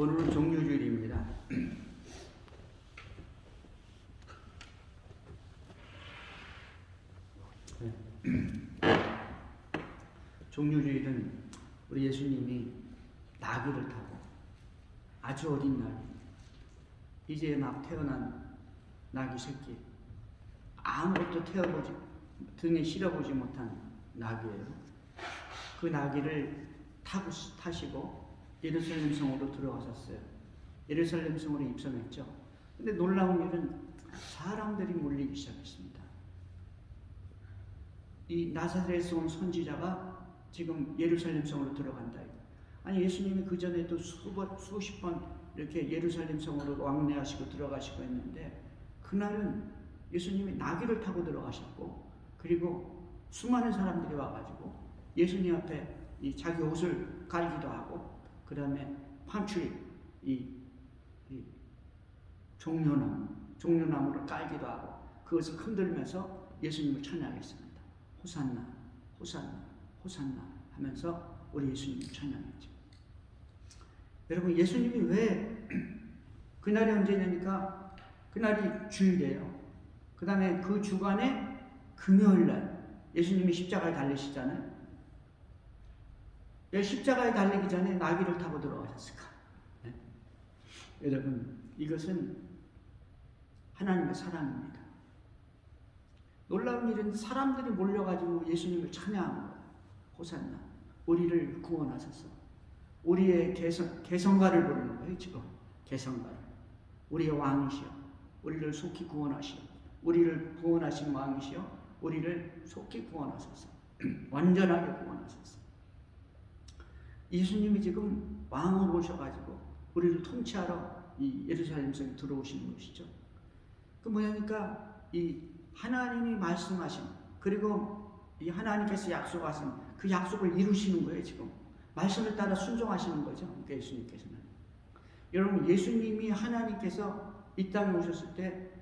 오늘은 종료주일입니다. 종료주일은 우리 예수님이 나귀를 타고 아주 어린 나귀, 이제 막 태어난 나귀 새끼, 아무것도 태워보지, 등에 실어보지 못한 나귀예요. 그 나귀를 타시고 예루살렘 성으로 들어가셨어요. 예루살렘 성으로 입성했죠. 근데 놀라운 일은 사람들이 몰리기 시작했습니다. 이 나사렛에서 온 선지자가 지금 예루살렘 성으로 들어간다. 아니, 예수님이 그 전에도 수십 번 이렇게 예루살렘 성으로 왕래하시고 들어가시고 했는데, 그날은 예수님이 나귀를 타고 들어가셨고, 그리고 수많은 사람들이 와가지고 예수님 앞에 이 자기 옷을 깔기도 하고, 그 다음에 판추리, 이 종려나무를 깔기도 하고, 그것을 흔들면서 예수님을 찬양했습니다. 호산나, 호산나, 호산나 하면서 우리 예수님을 찬양했죠. 여러분, 예수님이 왜 그날이 언제냐니까, 그날이 주일이에요. 그 다음에 그 주간에 금요일날 예수님이 십자가에 달리시잖아요. 왜 십자가에 달리기 전에 나귀를 타고 들어가셨을까? 네? 여러분, 이것은 하나님의 사랑입니다. 놀라운 일은 사람들이 몰려가지고 예수님을 찬양한 거예요. 호산나, 우리를 구원하소서. 우리의 개성가를 부르는 거예요. 지금 개성가를. 우리의 왕이시여, 우리를 속히 구원하시오. 우리를 구원하신 왕이시여, 우리를 속히 구원하소서. 완전하게 구원하소서. 예수님이 지금 왕으로 오셔가지고 우리를 통치하러 이 예루살렘 성에 들어오시는 것이죠. 그 뭐냐니까, 이 하나님이 말씀하신, 그리고 이 하나님께서 약속하신 그 약속을 이루시는 거예요. 지금 말씀을 따라 순종하시는 거죠. 그러니까 예수님께서는. 여러분, 예수님이 하나님께서 이 땅에 오셨을 때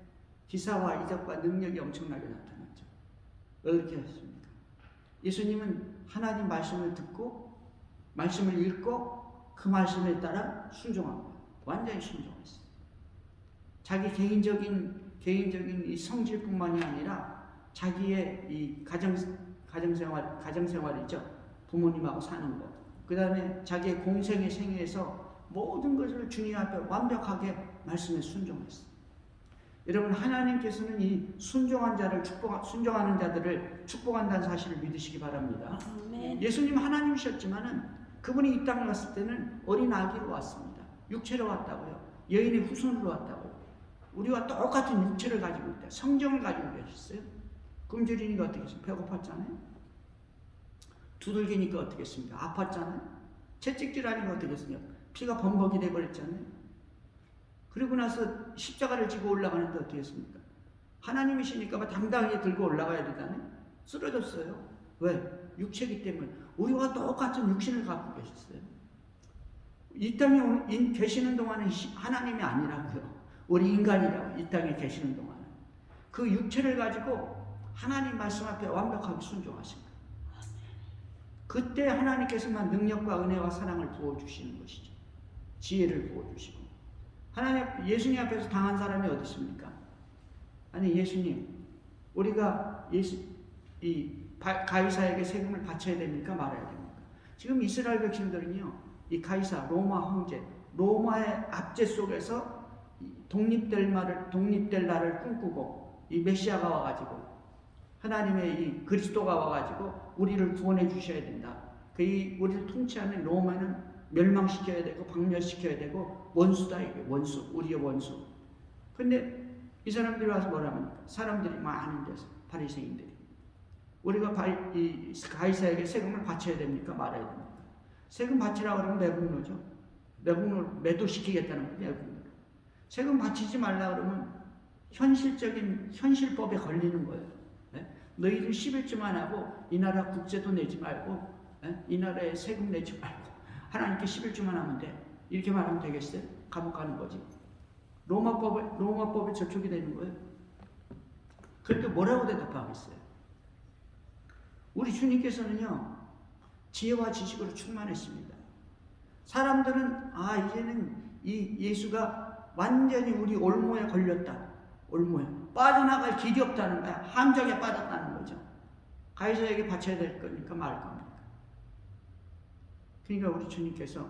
기사와 이적과 능력이 엄청나게 나타났죠. 어떻게 하셨습니까? 예수님은 하나님 말씀을 듣고 말씀을 읽고 그 말씀에 따라 순종한 거예요. 완전히 순종했어요. 자기 개인적인 이 성질뿐만이 아니라 자기의 이 가정생활이죠. 부모님하고 사는 것. 그 다음에 자기의 공생의 생애에서 모든 것을 주님 앞에 완벽하게 말씀에 순종했어요. 여러분, 하나님께서는 이 순종하는 자들을 축복한다는 사실을 믿으시기 바랍니다. 아멘. 예수님 하나님이셨지만은 그분이 이 땅에 왔을 때는 어린 아기로 왔습니다. 육체로 왔다고요. 여인의 후손으로 왔다고요. 우리와 똑같은 육체를 가지고 있다. 성정을 가지고 계셨어요. 굶주리니까 어떻게 했습니까? 배고팠잖아요. 두들기니까 어떻게 했습니까? 아팠잖아요. 채찍질하니까 어떻게 했습니까? 피가 범벅이 돼버렸잖아요. 그리고 나서 십자가를 지고 올라가는데 어떻게 했습니까? 하나님이시니까 당당하게 들고 올라가야 되잖아요. 쓰러졌어요. 왜? 육체이기 때문에. 우리와 똑같은 육신을 갖고 계셨어요. 이 땅에 계시는 동안은 하나님이 아니라고요. 우리 인간이라고. 이 땅에 계시는 동안은 그 육체를 가지고 하나님 말씀 앞에 완벽하게 순종하신 거예요. 그때 하나님께서만 능력과 은혜와 사랑을 부어주시는 것이죠. 지혜를 부어주시고. 예수님 앞에서 당한 사람이 어디 있습니까? 아니, 예수님, 우리가 이 가이사에게 세금을 바쳐야 됩니까? 말아야 됩니까? 지금 이스라엘 백성들은요, 이 가이사, 로마 황제, 로마의 압제 속에서 독립될 날을 꿈꾸고, 이 메시아가 와가지고, 하나님의 이 그리스도가 와가지고 우리를 구원해 주셔야 된다. 우리를 통치하는 로마는 멸망시켜야 되고 박멸시켜야 되고 원수다. 이게 원수, 우리의 원수. 근데 이 사람들이 와서 뭐라 합니까? 사람들이 많은 데서, 바리새인들이, 우리가 이 가이사에게 세금을 바쳐야 됩니까? 말아야 됩니까? 세금 바치라고 그러면 매국노죠. 매도시키겠다는 거예요. 매국노. 세금 바치지 말라 그러면 현실법에 걸리는 거예요. 너희들 11조만 하고 이 나라 국세도 내지 말고 이 나라에 세금 내지 말고 하나님께 11조만 하면 돼. 이렇게 말하면 되겠어요? 감옥 가는 거지. 로마법에 저촉이 되는 거예요. 그렇게 뭐라고 대답하겠어요? 우리 주님께서는요, 지혜와 지식으로 충만했습니다. 사람들은 이제는 이 예수가 완전히 우리 올무에 걸렸다. 올무에 빠져나갈 길이 없다는 거야. 함정에 빠졌다는 거죠. 가이사에게 바쳐야 될 거니까 말 겁니다. 그러니까 우리 주님께서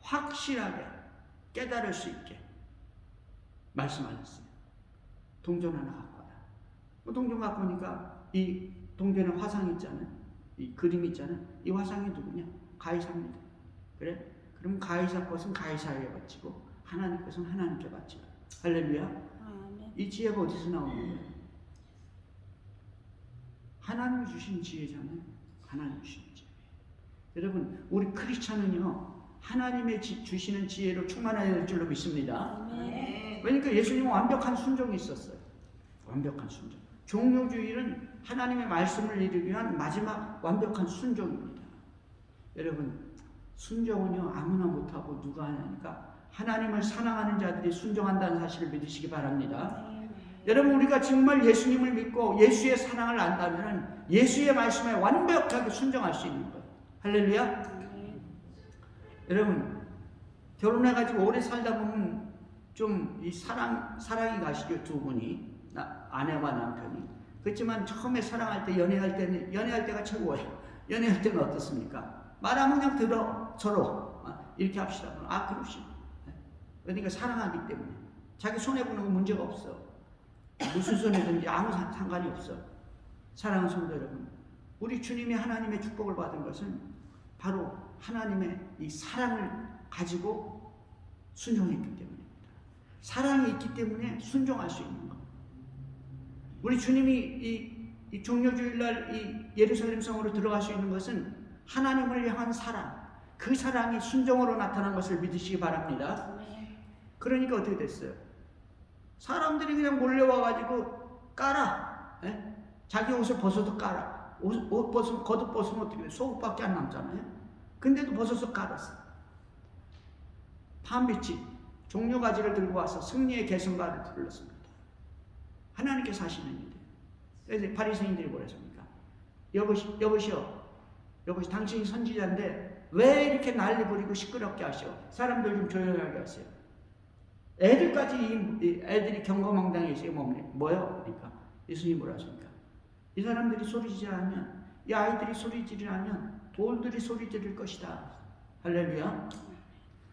확실하게 깨달을 수 있게 말씀하셨어요. 동전 하나 갖고 와라. 동전 갖고 오니까 이 동전에 화상 있잖아요. 이 그림 있잖아요. 이 화상이 누구냐? 가이사입니다. 그래? 그럼 가이사 것은 가이사에게 바치고 하나님 것은 하나님께 바치라. 할렐루야. 이 지혜가 어디서 나오는 거예요? 하나님이 주신 지혜잖아요. 하나님이 주신 지혜. 여러분, 우리 크리스찬은요, 하나님의 주시는 지혜로 충만해야 될 줄로 믿습니다. 그러니까 예수님은 완벽한 순종이 있었어요. 완벽한 순종. 종료주일은 하나님의 말씀을 이루기 위한 마지막 완벽한 순종입니다. 여러분, 순종은요, 아무나 못하고 누가 하냐니까 하나님을 사랑하는 자들이 순종한다는 사실을 믿으시기 바랍니다. 여러분, 우리가 정말 예수님을 믿고 예수의 사랑을 안다면 예수의 말씀에 완벽하게 순종할 수 있는 거예요. 할렐루야. 여러분, 결혼해가지고 오래 살다 보면 좀 이 사랑이 가시죠. 두 분이, 아내와 남편이. 그렇지만 처음에 사랑할 때, 연애할 때가 최고예요. 연애할 때는 어떻습니까? 말하면 그냥 들어, 서로. 이렇게 합시다. 그럽시다. 그러니까 사랑하기 때문에. 자기 손해보는 건 문제가 없어. 무슨 손해든지 아무 상관이 없어. 사랑하는 성도 여러분, 우리 주님이 하나님의 축복을 받은 것은 바로 하나님의 이 사랑을 가지고 순종했기 때문입니다. 사랑이 있기 때문에 순종할 수 있는 것. 우리 주님이 이 종료주일날 이 예루살렘 성으로 들어갈 수 있는 것은 하나님을 향한 사랑, 그 사랑이 순종으로 나타난 것을 믿으시기 바랍니다. 그러니까 어떻게 됐어요? 사람들이 그냥 몰려와가지고 깔아. 에? 자기 옷을 벗어도 깔아. 옷 벗으면, 겉옷 벗으면 어떻게 돼? 속옷밖에 안 남잖아요. 근데도 벗어서 깔았어. 판빛이 종려가지를 들고 와서 승리의 개선가를 불렀습니다. 하나님께서 하시는 일이에요. 그래서 바리새인들이 뭐랬습니까? 여보시오, 당신이 선지자인데 왜 이렇게 난리 부리고 시끄럽게 하시오? 사람들 좀 조용하게 하세요. 애들이 경거망당해 있어요. 뭐요? 그러니까 예수님이 뭐라 하십니까? 이 사람들이 소리지르지 않으면, 이 아이들이 소리지르지 않으면 돌들이 소리지를 것이다. 할렐루야.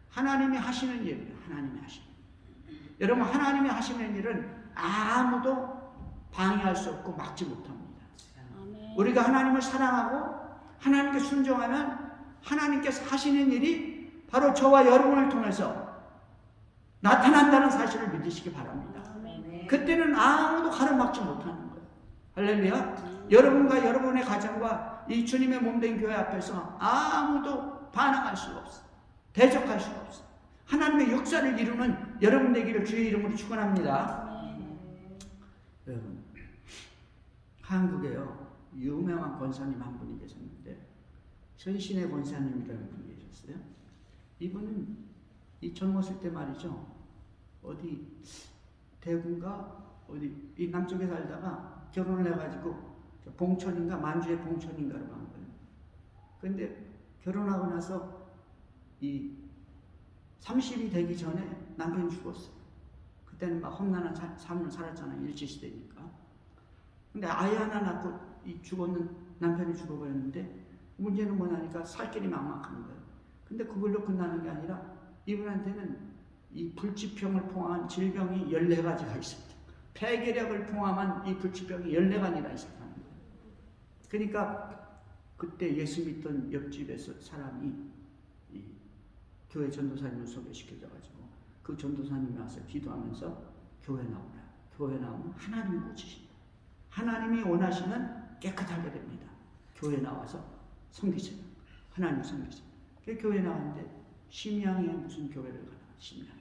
하나님이 하시는 일이에요. 하나님이 하시는 일. 여러분, 하나님이 하시는 일은 아무도 방해할 수 없고 막지 못합니다. 우리가 하나님을 사랑하고 하나님께 순종하면 하나님께서 하시는 일이 바로 저와 여러분을 통해서 나타난다는 사실을 믿으시기 바랍니다. 그때는 아무도 가로막지 못하는 거예요. 할렐루야. 여러분과 여러분의 가정과 이 주님의 몸된 교회 앞에서 아무도 반항할 수가 없어. 대적할 수가 없어. 하나님의 역사를 이루는 여러분 되기를 주의 이름으로 축원합니다. 여러분, 한국에요, 유명한 권사님 한 분이 계셨는데, 선신의 권사님이라는 분이 계셨어요. 이분은 이 젊었을 때 말이죠, 어디 대구인가 어디 이 남쪽에 살다가 결혼을 해가지고 봉천인가 만주의 봉천인가로 간 거예요. 근데 결혼하고 나서 이 30이 되기 전에 남편이 죽었어요. 그때는 막 험난한 삶을 살았잖아요. 일제시대니까. 근데 아이 하나 낳고 죽었는 남편이 죽어버렸는데, 문제는 뭐냐니까 살 길이 막막한 거예요. 근데 그걸로 끝나는 게 아니라 이분한테는 이 불치병을 포함한 질병이 14가지가 있습니다. 폐결핵을 포함한 이 불치병이 14가지나 있었다는 거예요. 그러니까 그때 예수 믿던 옆집에서 사람이 이 교회 전도사님을 소개시켜줘가지고 그 전도사님이 와서 기도하면서 교회 나오라. 교회 나오면 하나님이 고치신다. 하나님이 원하시는 깨끗하게 됩니다. 교회 나와서 섬기세요. 하나님 섬기세요. 그 교회 나왔는데 심양에 무슨 교회를 가나? 심양.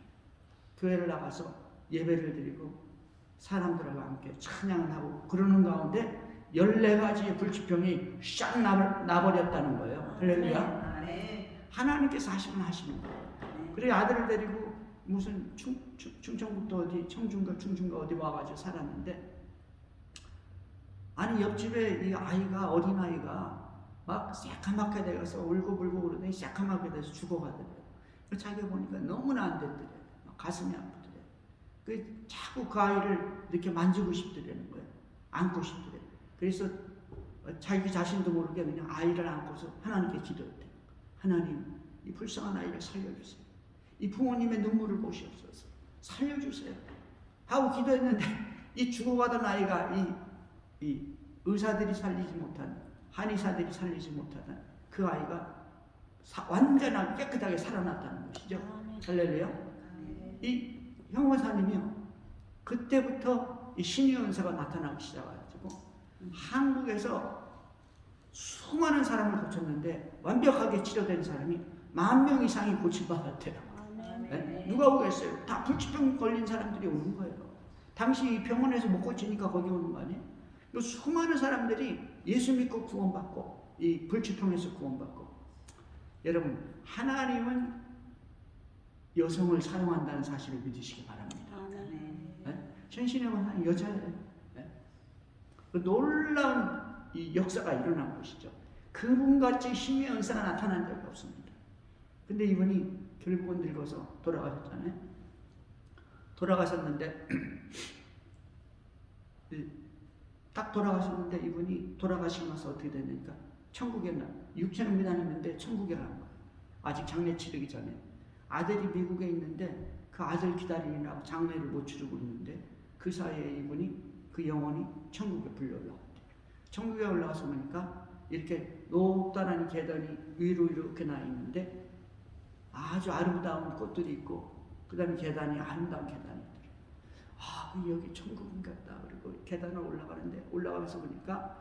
교회를 나가서 예배를 드리고 사람들과 함께 찬양을 하고 그러는 가운데 14가지의 불치병이 싹 나버렸다는 거예요. 할렐루야. 하나님께서 하시면 하시는 거예요. 그래 아들을 데리고 무슨 충청북도 어디 청중가 충중가 어디 와가지고 살았는데, 아니 옆집에 이 아이가 어린아이가 막 새까맣게 돼서 울고불고 그러더니 새까맣게 돼서 죽어가더래요. 자기가 보니까 너무나 안 됐더래. 가슴이 아프더래. 자꾸 그 아이를 이렇게 만지고 싶더라는 거예요. 안고 싶더래. 그래서 자기 자신도 모르게 그냥 아이를 안고서 하나님께 기도했대. 하나님, 이 불쌍한 아이를 살려주세요. 이 부모님의 눈물을 보시옵소서. 살려주세요. 하고 기도했는데 이 죽어가던 아이가 이 의사들이 살리지 못한, 한의사들이 살리지 못하던 그 아이가 완전하게 깨끗하게 살아났다는 것이죠. 할렐루야. 이 형무사님이요, 그때부터 이 신의 은사가 나타나기 시작해가지고 한국에서 수많은 사람을 고쳤는데 완벽하게 치료된 사람이 10,000명 이상이 고침받았대요. 네? 누가 오겠어요? 다 불치병 걸린 사람들이 오는 거예요. 당시 병원에서 못 고치니까 거기 오는 거 아니에요? 이 수많은 사람들이 예수 믿고 구원받고 이 불치병에서 구원받고. 여러분, 하나님은 여성을 사용한다는 사실을 믿으시기 바랍니다. 네? 천신의 하나님 여자예요. 네? 그 놀라운 이 역사가 일어난 것이죠. 그분같이 신의 은사가 나타난 적이 없습니다. 근데 이분이 결국은 늙어서 돌아가셨잖아요. 돌아가셨는데 딱 돌아가셨는데 이분이 돌아가시고 나서 어떻게 됐습니까? 천국에 육체는 미남했는데 천국에 간 거예요. 아직 장례 치르기 전에. 아들이 미국에 있는데 그 아들 기다리느라고 장례를 못 치르고 있는데 그 사이에 이분이 그 영혼이 천국에 불려 올라갔대요. 천국에 올라가서 보니까 이렇게 높다란 계단이 위로 이렇게 나 있는데 아주 아름다운 꽃들이 있고 그 다음에 계단이 아름다운 계단이 있더래요. 여기 천국인 같다. 그리고 계단을 올라가는데 올라가면서 보니까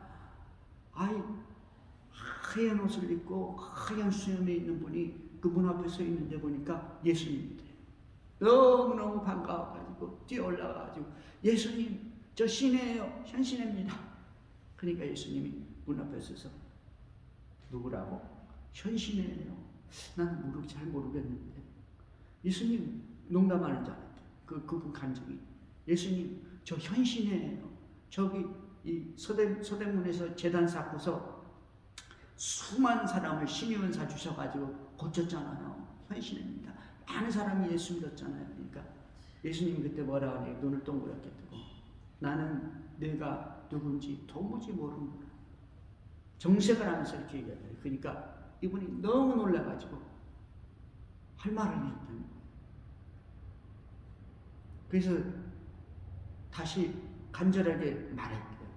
하얀 옷을 입고 하얀 수염에 있는 분이 그 문 앞에 서 있는데 보니까 예수님이래요. 너무너무 반가워가지고 뛰어 올라가가지고 예수님, 저 시내예요. 현시내입니다. 그러니까 예수님이 문 앞에 서서 누구라고? 현시내예요. 나는 잘 모르겠는데. 예수님 농담하는 줄 알았대. 그분 간증이. 예수님, 저 현시내예요. 저기 이 서대문에서 재단 쌓고서 수많은 사람을 신의 은사 주셔가지고 고쳤잖아요. 현신입니다. 많은 사람이 예수 믿었잖아요. 그러니까 예수님이 그때 뭐라 하니 눈을 동그랗게 뜨고 나는 내가 누군지 도무지 모르는구나. 정색을 하면서 이렇게 얘기하더래요. 그러니까 이분이 너무 놀라가지고 할 말을 잃었다는 거예요. 그래서 다시 간절하게 말했대요.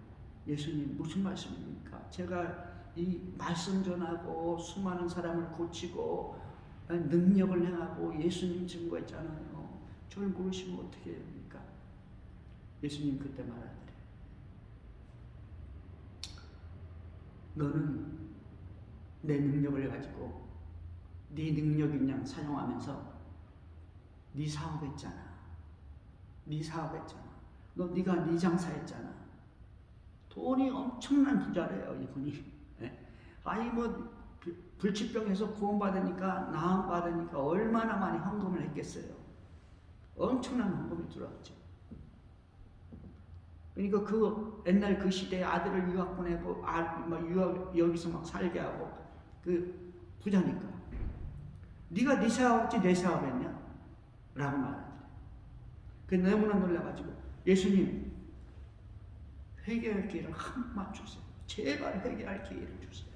예수님, 무슨 말씀입니까? 제가 이 말씀 전하고 수많은 사람을 고치고 능력을 행하고 예수님 증거했잖아요. 저를 모르시면 어떻게 됩니까? 예수님 그때 말하더래. 너는 내 능력을 가지고 네 능력인 양 사용하면서 네 사업했잖아. 네가 네 장사했잖아. 돈이 엄청난 부자래요, 이분이. 불치병에서 구원받으니까, 나음받으니까 얼마나 많이 헌금을 했겠어요. 엄청난 헌금이 들어왔죠. 그러니까 그 옛날 그 시대에 아들을 유학 보내고, 여기서 막 살게 하고, 그 부자니까. 네가 네 사업했지 내 사업했냐? 라고 말하더래. 그 너무나 놀라가지고, 예수님, 회개할 기회를 한 번만 주세요. 제발 회개할 기회를 주세요.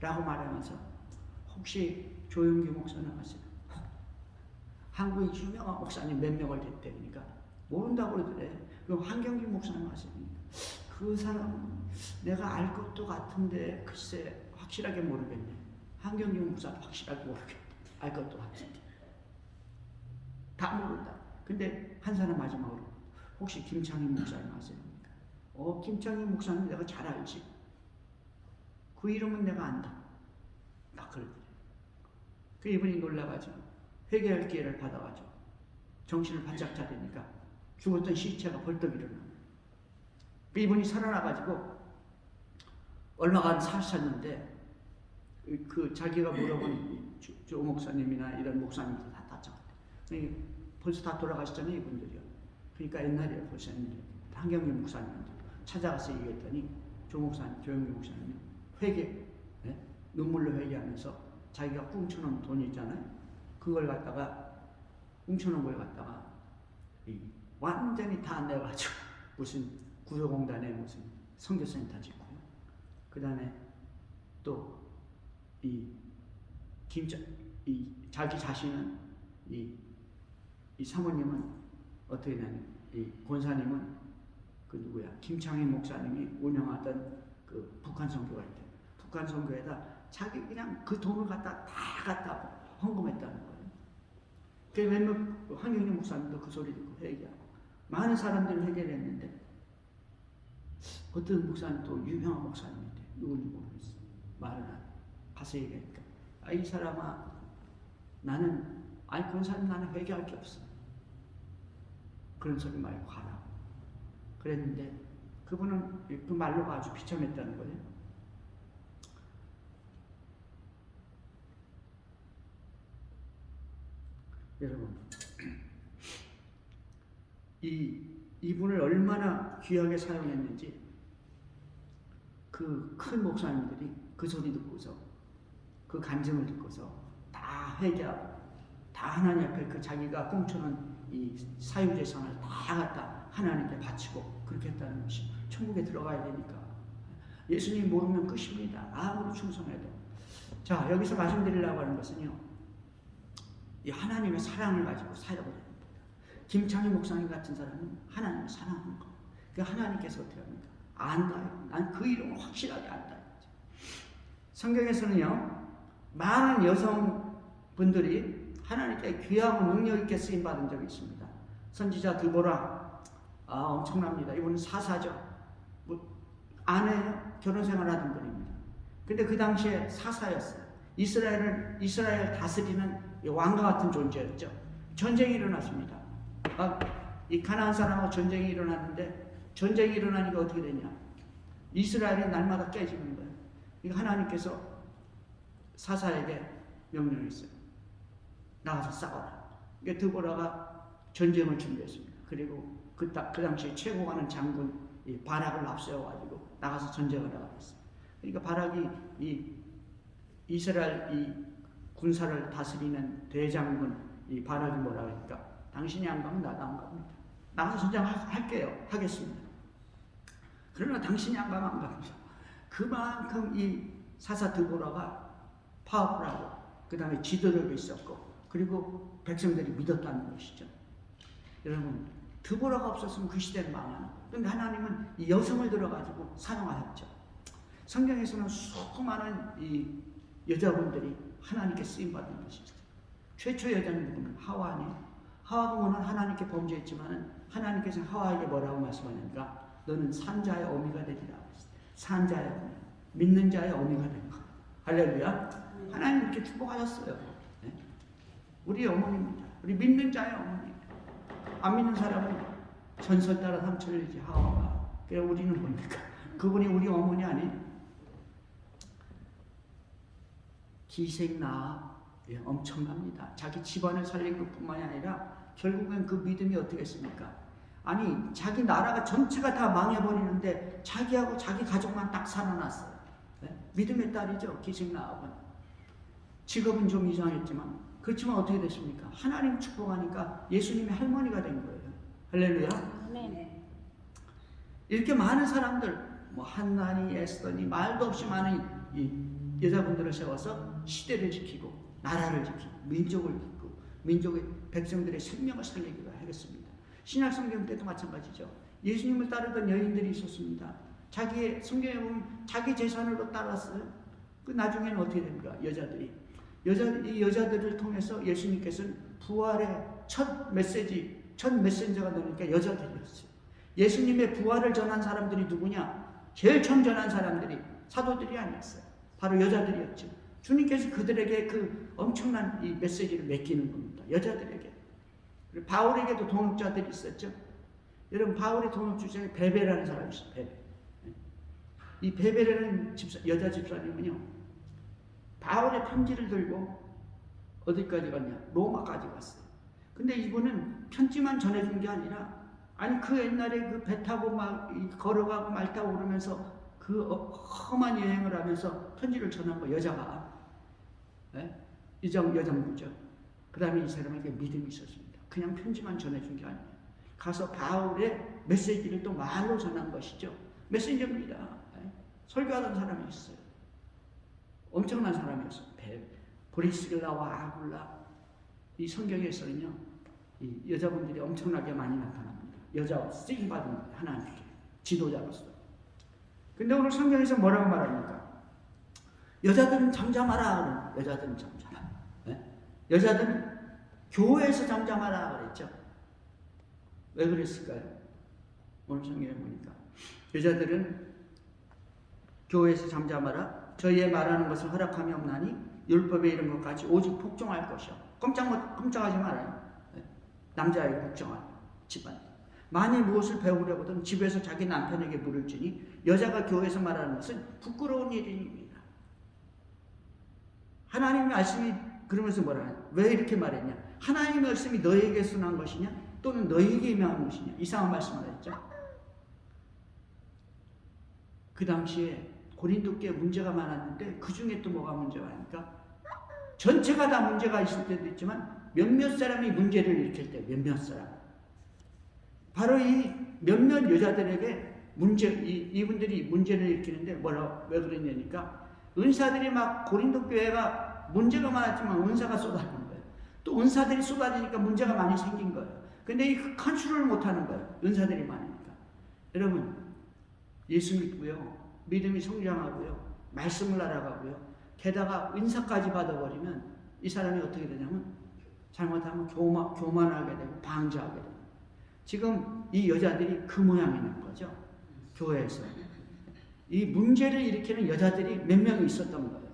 라고 말하면서 혹시 조용기 목사는 아세요? 한국의 유명한 목사님 몇 명을 됐대. 그러니까 모른다고 그러더래. 그럼 한경기 목사님 아세요? 그 사람 내가 알 것도 같은데 글쎄 확실하게 모르겠네. 한경기 목사는 확실하게 모르겠네. 알 것도 같은데 다 모른다. 근데 한 사람 마지막으로 혹시 김창희 목사님 아세요? 김창희 목사님 내가 잘 알지. 그 이름은 내가 안다. 막 그러더래. 그 이분이 놀라가지고 회개할 기회를 받아가지고 정신을 바짝 차리니까 죽었던 시체가 벌떡 일어나. 그 이분이 살아나가지고 얼마간 사셨는데 그 자기가 물어본 조 목사님이나 이런 목사님들 다 다쳤대. 벌써 다 돌아가셨잖아요, 이분들이요. 그러니까 옛날에 목사님들 한경기 목사님한테 찾아가서 얘기했더니 조 목사님, 조영기 목사님이 회개, 눈물로 회개하면서 자기가 꿍쳐놓은 돈이 있잖아요. 그걸 갖다가 훔쳐놓은 걸 갖다가 완전히 다 내가지고 무슨 구조공단에 무슨 선교센터 짓고요. 그 다음에 또 자기 자신은 이 사모님은 어떻게 되냐면 이 권사님은 그 누구야 김창희 목사님이 운영하던 그 북한 선교가 있대. 북한 선교에다 자기 그냥 그 돈을 갖다 헌금했다는 거예요. 그 몇몇 황영희 목사님도 그 소리 듣고 회개하고 많은 사람들이 회개를 했는데 어떤 목사님 또 유명한 목사님인데 누군지 모르겠어. 말은 안 해. 가서 얘기하니까 이 사람아 나는 권사님 나는 회개할 게 없어. 그런 소리 말고 가라고 그랬는데 그분은 그 말로가 아주 비참했다는 거예요. 여러분 이분을 얼마나 귀하게 사용했는지 그 큰 목사님들이 그 소리 듣고서 그 간증을 듣고서 다 회개하고 다 하나님 앞에 그 자기가 꽁쳐놓은 이 사유재산을 다 갖다 하나님께 바치고 그렇게 했다는 것이 천국에 들어가야 되니까 예수님 모르면 끝입니다. 아무리 충성해도. 자 여기서 말씀드리려고 하는 것은요 이 하나님의 사랑을 가지고 살아야 됩니다. 김창희 목사님 같은 사람은 하나님을 사랑하는 거. 그 하나님께서 어떻게 합니까? 안다요. 난 그 이름을 확실하게 안다. 성경에서는요 많은 여성분들이 하나님께 귀하고 능력 있게 쓰임 받은 적이 있습니다. 선지자 드보라 엄청납니다. 이분은 사사죠. 아내예요. 결혼 생활하던 분입니다. 근데 그 당시에 사사였어요. 이스라엘 다스리는 왕과 같은 존재였죠. 전쟁이 일어났습니다. 이 가나안 사람하고 전쟁이 일어났는데 전쟁이 일어나니까 어떻게 되냐? 이스라엘이 날마다 깨지는 거예요. 이거 하나님께서 사사에게 명령했어요. 나가서 싸워라. 그러니까 드보라가 전쟁을 준비했습니다. 그리고 그 당시에 최고 가는 장군 바락을 앞세워가지고 나가서 전쟁을 하고 있어요. 그러니까 바락이 이스라엘 군사를 다스리는 대장군 바락이 뭐라 그러니까 당신이 안 가면 나도 안 갑니다. 나가서 전쟁할게요. 하겠습니다. 그러나 당신이 안 가면 안 갑니다. 그만큼 이 사사 드보라가 파워풀하고 그 다음에 지도력이 있었고 그리고 백성들이 믿었다는 것이죠. 여러분 드보라가 없었으면 그 시대는 망하는. 그런데 하나님은 이 여성을 들어가지고 사용하셨죠. 성경에서는 수많은 이 여자분들이 하나님께 쓰임받은 것이 있어요. 최초 여자는 누구면 하와 아니에요. 하와가 물론 하나님께 범죄했지만 하나님께서 하와에게 뭐라고 말씀하냐니까 너는 산자의 어미가 되리라. 산자의 어미, 믿는 자의 어미가 된 거. 할렐루야. 하나님 이렇게 축복하셨어요. 네? 우리 어머니입니다. 우리 믿는 자의 어머니. 안 믿는 사람은 전설 따라 상처를 하와가. 그래서 우리는 뭡니까? 그분이 우리 어머니 아니? 기생나 엄청납니다. 자기 집안을 살린 것뿐만이 아니라 결국엔 그 믿음이 어떻게 했습니까? 아니 자기 나라가 전체가 다 망해버리는데 자기하고 자기 가족만 딱 살아났어요. 네? 믿음의 딸이죠. 기생나합은. 직업은 좀 이상했지만 그렇지만 어떻게 됐습니까? 하나님 축복하니까 예수님의 할머니가 된 거예요. 할렐루야. 네. 이렇게 많은 사람들 한나니 에스더니 말도 없이 많은 이 여자분들을 세워서 시대를 지키고 나라를 지키고 민족을 지키고 민족의 백성들의 생명을 살리기로 하겠습니다. 신약 성경 때도 마찬가지죠. 예수님을 따르던 여인들이 있었습니다. 자기의 성경에 보면 자기 재산으로 따랐어요. 그 나중에는 어떻게 됩니까? 이 여자들을 통해서 예수님께서는 부활의 첫 메신저가 되니까 여자들이었어요. 예수님의 부활을 전한 사람들이 누구냐? 제일 처음 전한 사람들이 사도들이 아니었어요. 바로 여자들이었죠. 주님께서 그들에게 그 엄청난 이 메시지를 맡기는 겁니다. 여자들에게. 그리고 바울에게도 동역자들이 있었죠. 여러분 바울의 동역자 중에 베베라는 사람이 있어요. 베베. 이 베베라는 여자 집사님은요. 바울의 편지를 들고 어디까지 갔냐? 로마까지 갔어요. 근데 이분은 편지만 전해준 게 아니라 그 옛날에 그 배 타고 막 걸어가고 말 타고 오르면서 그 험한 여행을 하면서 편지를 전한 거 여자가. 네? 여장부죠. 그 다음에 이 사람에게 믿음이 있었습니다. 그냥 편지만 전해준 게 아니에요. 가서 바울의 메시지를 또 말로 전한 것이죠. 메신저입니다. 설교하던 사람이 있어요. 엄청난 사람이었어요. 브리스길라와 아굴라. 이 성경에서는요, 이 여자분들이 엄청나게 많이 나타납니다. 여자 쓰임받은 하나님께 지도자로서. 근데 오늘 성경에서 뭐라고 말합니까? 여자들은 잠잠하라. 여자들은 잠잠하라. 여자들은 교회에서 잠잠하라 그랬죠. 왜 그랬을까요? 오늘 성경에 보니까 여자들은 교회에서 잠잠하라. 저희의 말하는 것을 허락함이 없나니 율법에 이른 것까지 오직 복종할 것이요. 꼼짝하지 말아요. 남자에게 복종할 집안. 만일 무엇을 배우려거든 집에서 자기 남편에게 물을 주니 여자가 교회에서 말하는 것은 부끄러운 일입니다. 하나님의 말씀이 그러면서 뭐라 하냐? 왜 이렇게 말했냐? 하나님의 말씀이 너에게서 난 것이냐? 또는 너에게 임한 것이냐? 이상한 말씀을 했죠. 그 당시에 고린도 교회에 문제가 많았는데 그 중에 또 뭐가 문제가 있습니까? 전체가 다 문제가 있을 때도 있지만 몇몇 사람이 문제를 일으킬 때 몇몇 사람. 바로 이 몇몇 여자들에게 이분들이 문제를 일으키는데 왜 그러냐니까 은사들이 막 고린도 교회가 문제가 많았지만 은사가 쏟아지는 거예요. 또 은사들이 쏟아지니까 문제가 많이 생긴 거예요. 근데 이 컨트롤을 못하는 거예요. 은사들이 많으니까. 여러분 예수 믿고요. 믿음이 성장하고요. 말씀을 알아가고요. 게다가 은사까지 받아버리면 이 사람이 어떻게 되냐면 잘못하면 교만하게 되고 방자하게 되고 지금 이 여자들이 그 모양이는 거죠. 교회에서. 이 문제를 일으키는 여자들이 몇 명이 있었던 거예요.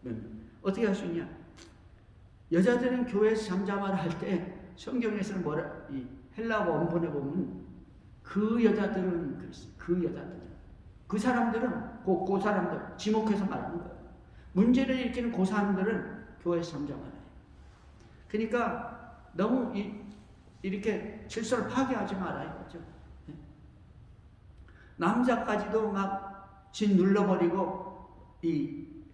몇 명. 어떻게 할 수 있냐? 여자들은 교회에서 잠잠하라 할 때 성경에서는 이 헬라어 원본에 보면 그 여자들은 그랬어요. 그 여자들은. 그 사람들은 그 사람들 지목해서 말하는 거예요. 문제를 일으키는 그 사람들은 교회에서 잠잠하라. 그러니까 너무 이렇게 질서를 파괴하지 마라 이거죠. 남자까지도 막 진 눌러버리고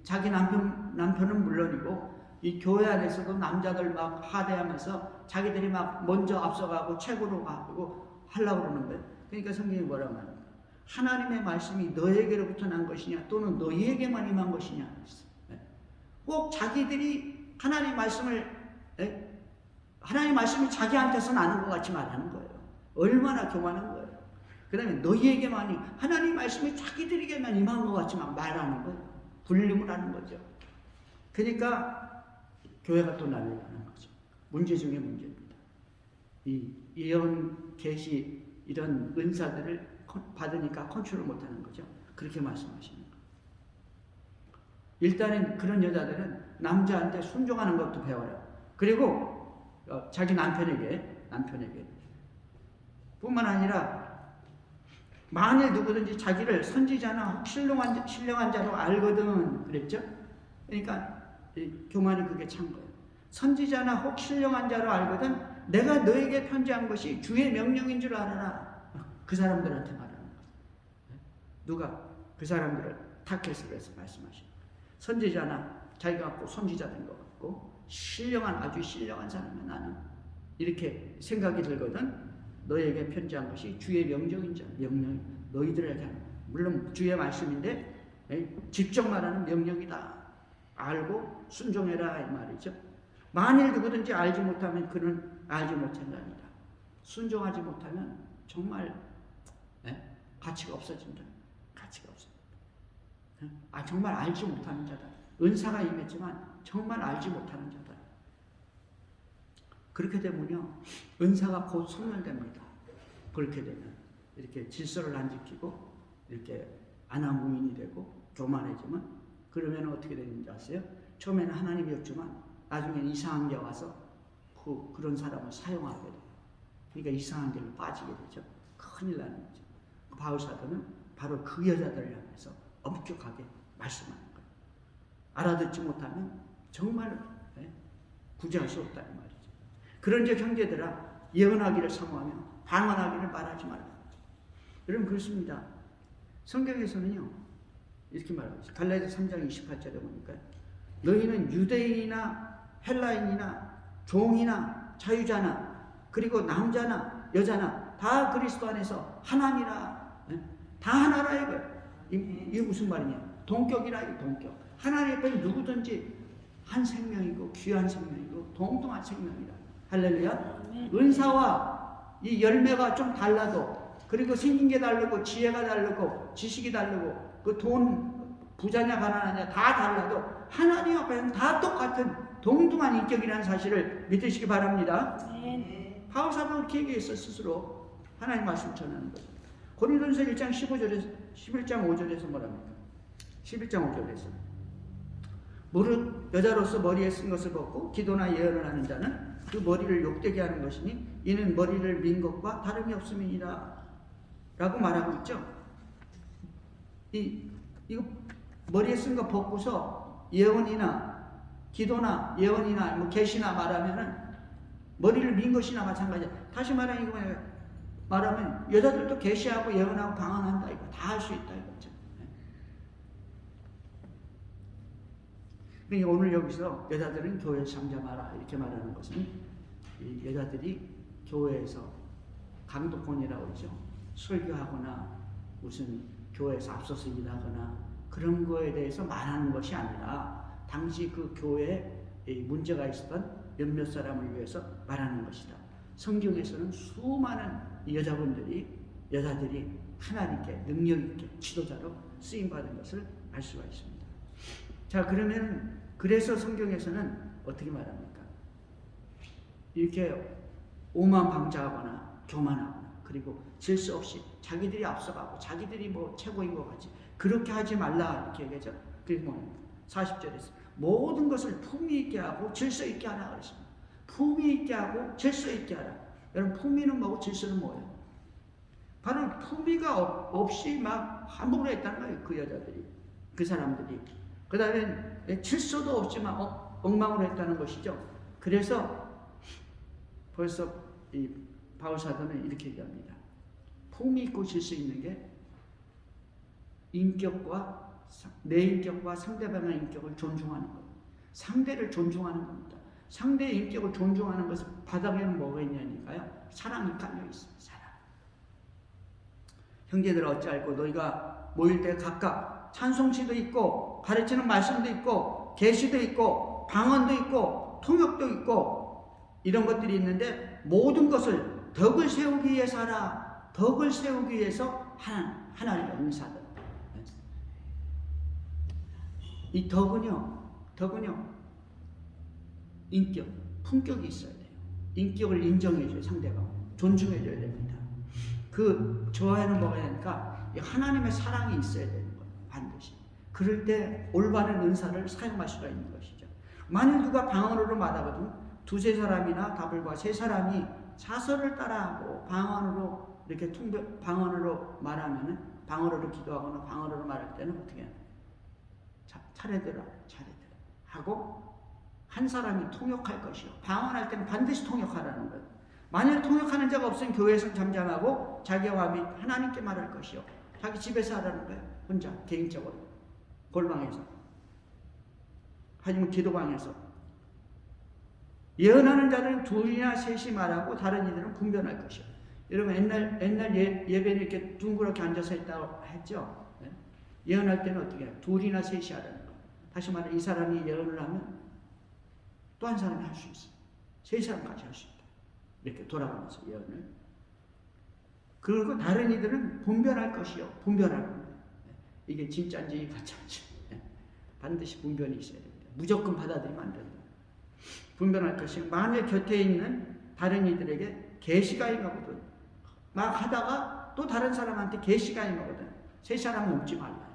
자기 남편은 물론이고 이 교회 안에서도 남자들 막 하대하면서 자기들이 막 먼저 앞서가고 최고로 가고 하려고 그러는 거예요. 그러니까 성경이 뭐라고 말합니까? 하나님의 말씀이 너에게로부터 난 것이냐 또는 너희에게만 임한 것이냐. 꼭 자기들이 하나님의 말씀이 자기한테서 나는 것 같이 말하는 거예요. 얼마나 교만한 거예요. 그 다음에 너희에게만이 하나님 말씀이 자기들에게만 임한 것 같지만 말하는 거예요. 불림을 하는 거죠. 그러니까 교회가 또 날려가는 거죠. 문제 중에 문제입니다. 이 예언, 계시 이런 은사들을 받으니까 컨트롤 못하는 거죠. 그렇게 말씀하시는 거예요. 일단은 그런 여자들은 남자한테 순종하는 것도 배워요. 그리고 자기 남편에게 뿐만 아니라 만일 누구든지 자기를 선지자나 신령한 자로 알거든 그랬죠? 그러니까 교만이 그게 찬 거예요. 선지자나 혹 신령한 자로 알거든 내가 너에게 편지한 것이 주의 명령인 줄 알아라. 그 사람들한테 말하는 거예요. 누가? 그 사람들을 타켓을 해서 말씀하시는 거예요. 선지자나 자기가 꼭 선지자 된 것 같고 아주 신령한 사람이 나는 이렇게 생각이 들거든 너에게 편지한 것이 주의 명령인 자, 명령 너희들에게 하는 거예요. 물론 주의 말씀인데 직접 말하는 명령이다. 알고 순종해라 이 말이죠. 만일 누구든지 알지 못하면 그는 알지 못한다니다. 순종하지 못하면 정말 가치가 없어진다. 가치가 없어진다. 정말 알지 못하는 자다. 은사가 임했지만 정말 알지 못하는 자다. 그렇게 되면요 은사가 곧 소멸됩니다. 그렇게 되면 이렇게 질서를 안 지키고 이렇게 안하무인이 되고 교만해지면 그러면 어떻게 되는지 아세요? 처음에는 하나님이었지만 나중에는 이상한 게 와서 그런 사람을 사용하게 돼요. 그러니까 이상한 길로 빠지게 되죠. 큰일 나는 거죠. 바울 사도는 바로 그 여자들을 향해서 엄격하게 말씀하는 거예요. 알아듣지 못하면 정말 구제할 수 없다는 말이죠. 그런즉 형제들아 예언하기를 사모하며 방언하기를 말하지 말라. 여러분 그렇습니다. 성경에서는요 이렇게 말하고 갈라디아 3장 28절에 보니까 너희는 유대인이나 헬라인이나 종이나 자유자나 그리고 남자나 여자나 다 그리스도 안에서 하나니라. 다 하나라 이거예요. 이게 무슨 말이냐? 동격이라 이 동격. 하나님 앞에 누구든지 한 생명이고 귀한 생명이고 동등한 생명이다. 할렐루야. 은사와 이 열매가 좀 달라도 그리고 생긴 게 다르고 지혜가 다르고 지식이 다르고 그 돈 부자냐 가난하냐 다 달라도 하나님 앞에는 다 똑같은 동등한 인격이라는 사실을 믿으시기 바랍니다. 바울 사도는 그렇게 얘기했어. 스스로 하나님 말씀 전하는 거죠. 고린도전서 1장 11장 5절에서 뭐랍니까? 11장 5절에서 무릇 여자로서 머리에 쓴 것을 벗고 기도나 예언을 하는 자는 그 머리를 욕되게 하는 것이니 이는 머리를 민 것과 다름이 없음이니라 라고 말하고 있죠. 이거 머리에 쓴 거 벗고서 예언이나 기도나 예언이나 뭐 계시나 말하면은 머리를 민 것이나 마찬가지야. 다시 말하면 이거 말하면 여자들도 계시하고 예언하고 방언한다 이거 다 할 수 있다 이거죠. 그러니까 오늘 여기서 여자들은 교회에서 잠잠하라 이렇게 말하는 것은 이 여자들이 교회에서 강독권이라고 그러죠. 설교하거나 무슨 교회에서 앞서서 일하거나 그런 거에 대해서 말하는 것이 아니라 당시 그 교회에 문제가 있었던 몇몇 사람을 위해서 말하는 것이다. 성경에서는 수많은 여자들이 하나님께 능력 있게 지도자로 쓰임 받은 것을 알 수가 있습니다. 자, 그러면 그래서 성경에서는 어떻게 말합니까? 이렇게 오만방자하거나 교만하거나 그리고 질서 없이 자기들이 앞서가고 자기들이 뭐 최고인 것 같이 그렇게 하지 말라 이렇게 얘기하죠. 그게 뭡니까? 40절에서 모든 것을 품위 있게 하고 질서 있게 하라 그랬습니다. 품위 있게 하고 질서 있게 하라. 여러분 품위는 뭐고 질서는 뭐예요? 바로 품위가 없이 막 함부로 했다는 거예요. 그 여자들이, 그 사람들이. 그 다음에 질서도 없지만 엉망으로 했다는 것이죠. 그래서 벌써 이 바울 사도는 이렇게 얘기합니다. 품위 있고 질서 있는 게 인격과 내 인격과 상대방의 인격을 존중하는 것. 상대를 존중하는 겁니다. 상대의 인격을 존중하는 것은 바닥에는 뭐가 있냐니까요. 사랑이 깔려 있어요. 사랑. 형제들 어찌할꼬 너희가 모일 때 각각 찬송시도 있고 가르치는 말씀도 있고 계시도 있고 방언도 있고 통역도 있고 이런 것들이 있는데 모든 것을 덕을 세우기 위해서 하라. 덕을 세우기 위해서 하나님의 은사다. 이 덕은요 인격, 품격이 있어야 돼요. 인격을 인정해줘요. 상대방 존중해줘야 됩니다. 그 좋아하는 뭐가 되니까 하나님의 사랑이 있어야 되는 거예요. 반드시. 그럴 때 올바른 은사를 사용할 수가 있는 것이죠. 만일 누가 방언으로 말하거든 두세 사람이나 다불과 세 사람이 사설을 따라하고 방언으로 이렇게 방언으로 말하면은 방언으로 기도하거나 방언으로 말할 때는 어떻게 해요? 차례대로 하고 한 사람이 통역할 것이요. 방언할 때는 반드시 통역하라는 거예요. 만일 통역하는 자가 없으면 교회에서 잠잠하고 자기와 마음이 하나님께 말할 것이요. 자기 집에서 하라는 거예요. 혼자 개인적으로 골방에서 하지만 기도방에서 예언하는 자들은 둘이나 셋이 말하고 다른 이들은 분변할 것이요. 여러분 옛날 예배는 이렇게 둥그렇게 앉아서 했다고 했죠. 예언할 때는 어떻게 해요? 둘이나 셋이 하라는 거예요. 다시 말해 이 사람이 예언을 하면 또 한 사람이 할 수 있어요. 세 사람까지 할 수 있다. 이렇게 돌아가면서 예언을. 그리고 다른 이들은 분별할 것이요. 분별할 겁니다. 이게 진짜인지 가짜인지 반드시 분별이 있어야 됩니다. 무조건 받아들이면 안 됩니다. 분별할 것이요. 만일 곁에 있는 다른 이들에게 계시가 임하거든. 막 하다가 또 다른 사람한테 계시가 임하거든. 세 사람 넘지 말라.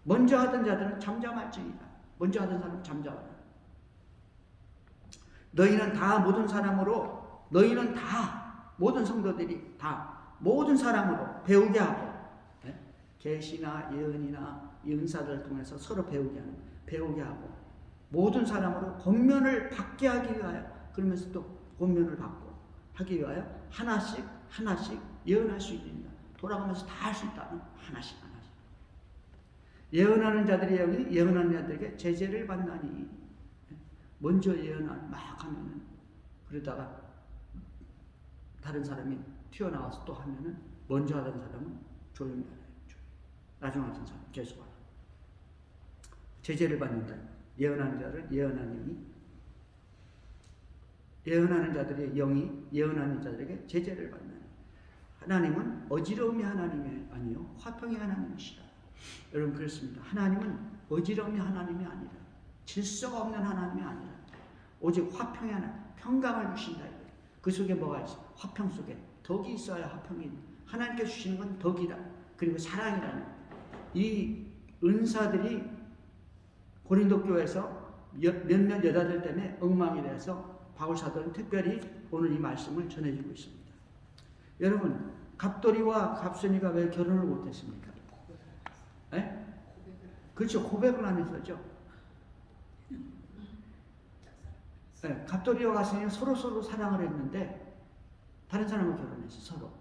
먼저 하던 자들은 잠잠할지니라. 먼저 하던 사람은 잠잠하라. 너희는 다 모든 사람으로 너희는 다 모든 성도들이 다 모든 사람으로 배우게 하고 계시나 예언이나 이 은사들을 통해서 서로 배우게 하고 모든 사람으로 권면을 받게 하기 위하여 그러면서 또 권면을 받고 하기 위하여 하나씩 예언할 수 있습니다. 돌아가면서 다 할 수 있다는 하나씩 예언하는 자들이 여기 예언하는 자들에게 제재를 받나니 먼저 예언을 막 하면은, 그러다가 다른 사람이 튀어나와서 또 하면은 먼저 하던 사람은 조용히 하라. 나중에 하던 사람 계속 하라. 제재를 받는다. 예언하는 자를 예언하는 자들의 영이 예언하는 자들에게 제재를 받는. 하나님은 어지러움이 하나님이 아니요 화평의 하나님이시다. 여러분 그렇습니다. 하나님은 어지러움이 하나님이 아니라, 질서가 없는 하나님이 아니라 오직 화평의 하나님, 평강을 주신다. 그 속에 뭐가 있어? 화평 속에 덕이 있어야 화평이 있는. 하나님께 주시는 건 덕이다. 그리고 사랑이라는 이 은사들이 고린도 교회에서 몇몇 여자들 때문에 엉망이 돼서 바울 사도는 특별히 오늘 이 말씀을 전해주고 있습니다. 여러분, 갑돌이와 갑순이가 왜 결혼을 못했습니까? 에? 그렇죠. 고백을 안 했었죠. 네, 갑돌이와 갑순이는 서로 사랑을 했는데 다른 사람을 결혼했어. 서로.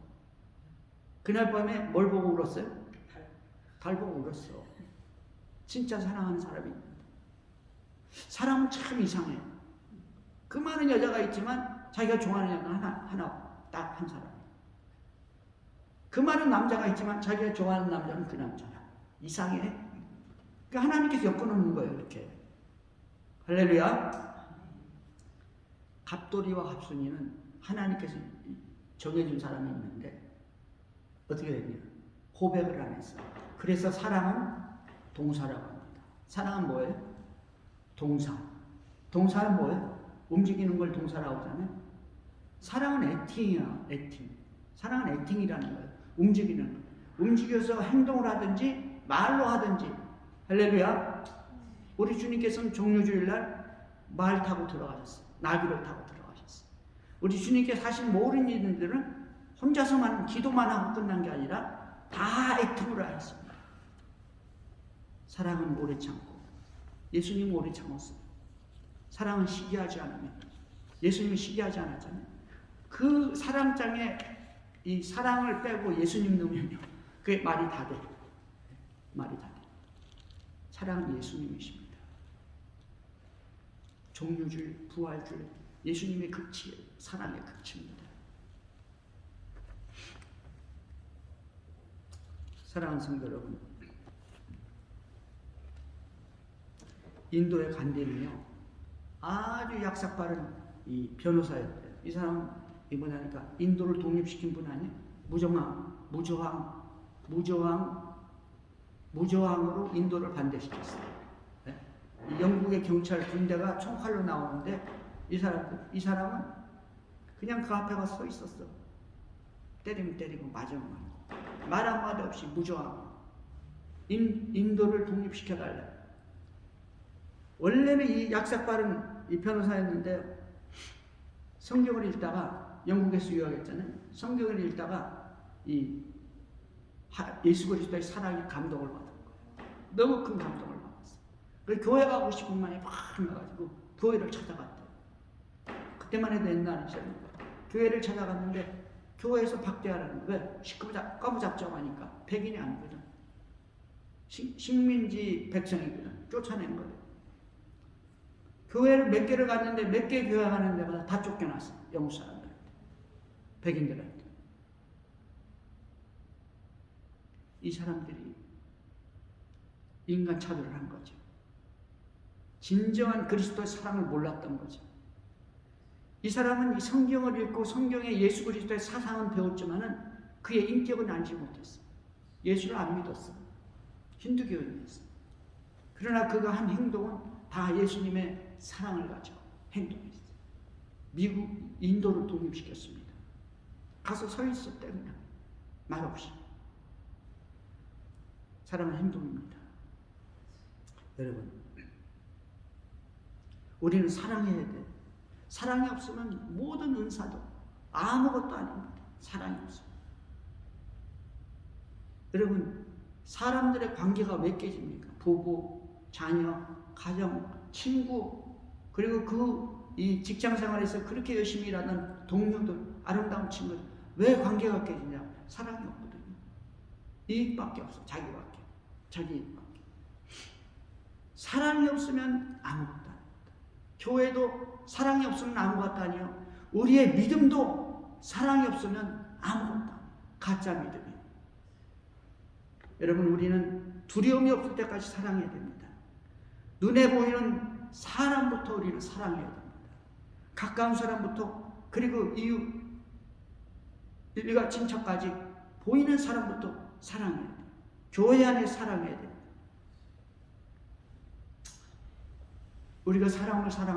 그날 밤에 뭘 보고 울었어요? 달 보고 울었어. 진짜 사랑하는 사람이 있는데. 사람은 참 이상해요. 그 많은 여자가 있지만 자기가 좋아하는 여자는 하나 딱 한 사람. 그 많은 남자가 있지만 자기가 좋아하는 남자는 그 남자야. 이상해. 그러니까 하나님께서 엮어놓는 거예요. 이렇게. 할렐루야. 갑돌이와 갑순이는 하나님께서 정해준 사람이 있는데 어떻게 됐냐? 고백을 안 했어. 그래서 사랑은 동사라고 합니다. 사랑은 뭐예요? 동사. 동사는 뭐예요? 움직이는 걸 동사라고 하잖아요. 사랑은 액팅이야. 액팅. 사랑은 액팅이라는 거예요. 움직이는 거. 움직여서 행동을 하든지 말로 하든지. 할렐루야. 우리 주님께서는 종료주일날 말 타고 들어가셨어요. 나귀를 타고 들어가셨어요. 우리 주님께서 하신 모든 일들은 혼자서만 기도만 하고 끝난 게 아니라 다 액팅으로 하셨습니다. 사랑은 오래 참고, 예수님은 오래 참았어요. 사랑은 시기하지 않으면, 예수님은 시기하지 않았잖아요. 그 사랑장에 이 사랑을 빼고 예수님 넣으면요, 그게 말이 다 돼. 말이 다 돼. 사랑은 예수님이십니다. 종료줄, 부활줄, 예수님의 극치, 사랑의 극치입니다. 사랑하는 성도 여러분, 인도의 간디는요, 아주 약삭빠른 이 변호사였대요. 이 사람은 이번에니까 인도를 독립시킨 분 아니에요? 무저항으로 인도를 반대시켰어요. 네? 영국의 경찰 군대가 총칼로 나오는데 이 사람은 그냥 그 앞에 가서 서 있었어. 때리면 때리고 맞으면 맞고 말 한마디 없이 무저항. 인도를 독립시켜달래. 원래는 이 약삭빠른 이 변호사였는데 성경을 읽다가 영국에서 유학했잖아요. 성경을 읽다가 이 예수 그리스도의 사랑에 감동을 받은 거예요. 너무 큰 감동을 받았어요. 그래서 교회 가고 싶은 마음이 막 나가지고 교회를 찾아갔대요. 그때만 해도 옛날이잖아요. 교회를 찾아갔는데 교회에서 박대하라는 거예요. 왜? 까부잡잡 하니까 백인이 아니거든. 식민지 백성이거든. 쫓아낸 거예요. 교회를 몇 개를 갔는데 몇 개 교회 가는 데마다 다 쫓겨났어. 영국 사람들한테. 백인들한테. 이 사람들이 인간 차별을 한 거죠. 진정한 그리스도의 사랑을 몰랐던 거죠. 이 사람은 이 성경을 읽고 성경의 예수 그리스도의 사상은 배웠지만은 그의 인격은 알지 못했어. 예수를 안 믿었어. 힌두교인이었어. 그러나 그가 한 행동은 다 예수님의 사랑을 가지고 행동했어요. 인도를 독립시켰습니다. 가서 서 있었대 그냥 말없이. 사랑은 행동입니다. 여러분, 우리는 사랑해야 돼. 사랑이 없으면 모든 은사도 아무것도 아닙니다. 사랑이 없으면. 여러분, 사람들의 관계가 왜 깨집니까? 부부, 자녀, 가정, 친구, 그리고 이 직장 생활에서 그렇게 열심히 일하는 동료들, 아름다운 친구들, 왜 관계가 깨지냐? 사랑이 없거든요. 이익밖에 없어. 자기밖에. 자기 이익밖에. 사랑이 없으면 아무것도 아닙니다. 교회도 사랑이 없으면 아무것도 아니요. 우리의 믿음도 사랑이 없으면 아무것도 아니에요. 가짜 믿음이에요. 여러분, 우리는 두려움이 없을 때까지 사랑해야 됩니다. 눈에 보이는 사람부터 우리는 사랑해야 됩니다. 가까운 사람부터, 그리고 이웃, 일가 친척까지 보이는 사람부터 사랑해야 돼요. 교회 안에 사랑해야 돼요. 우리가 사랑을